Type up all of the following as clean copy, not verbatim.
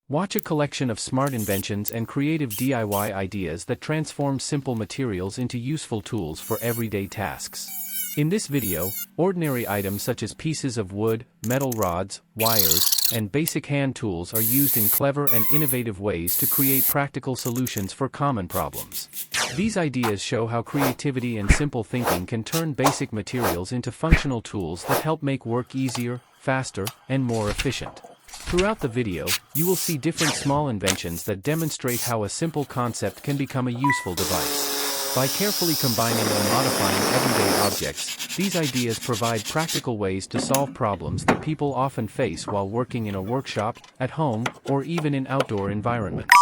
Watch a collection of smart inventions and creative DIY ideas that transform simple materials into useful tools for everyday tasks. In this video, ordinary items such as pieces of wood, metal rods, wires, and basic hand tools are used in clever and innovative ways to create practical solutions for common problems. These ideas show how creativity and simple thinking can turn basic materials into functional tools that help make work easier, faster, and more efficient. Throughout the video, you will see different small inventions that demonstrate how a simple concept can become a useful device. By carefully combining and modifying everyday objects, these ideas provide practical ways to solve problems that people often face while working in a workshop, at home, or even in outdoor environments.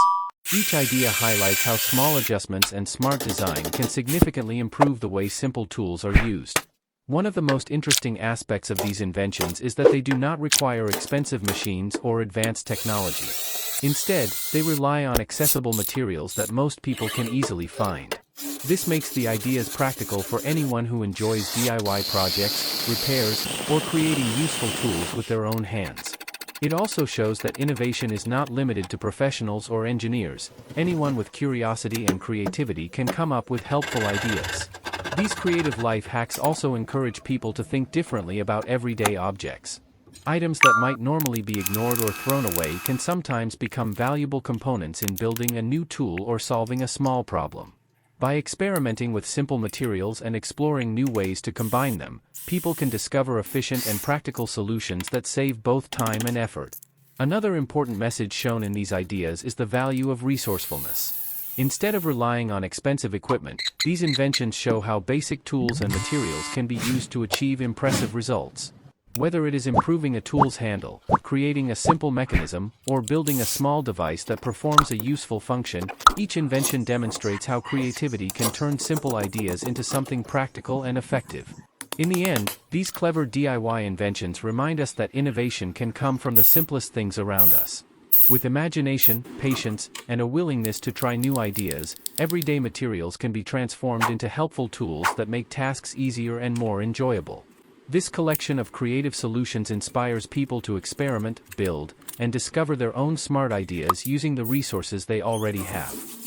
Each idea highlights how small adjustments and smart design can significantly improve the way simple tools are used. One of the most interesting aspects of these inventions is that they do not require expensive machines or advanced technology. Instead, they rely on accessible materials that most people can easily find. This makes the ideas practical for anyone who enjoys DIY projects, repairs, or creating useful tools with their own hands. It also shows that innovation is not limited to professionals or engineers. Anyone with curiosity and creativity can come up with helpful ideas. These creative life hacks also encourage people to think differently about everyday objects. Items that might normally be ignored or thrown away can sometimes become valuable components in building a new tool or solving a small problem. By experimenting with simple materials and exploring new ways to combine them, people can discover efficient and practical solutions that save both time and effort. Another important message shown in these ideas is the value of resourcefulness. Instead of relying on expensive equipment, these inventions show how basic tools and materials can be used to achieve impressive results. Whether it is improving a tool's handle, creating a simple mechanism, or building a small device that performs a useful function, each invention demonstrates how creativity can turn simple ideas into something practical and effective. In the end, these clever DIY inventions remind us that innovation can come from the simplest things around us. With imagination, patience, and a willingness to try new ideas, everyday materials can be transformed into helpful tools that make tasks easier and more enjoyable. This collection of creative solutions inspires people to experiment, build, and discover their own smart ideas using the resources they already have.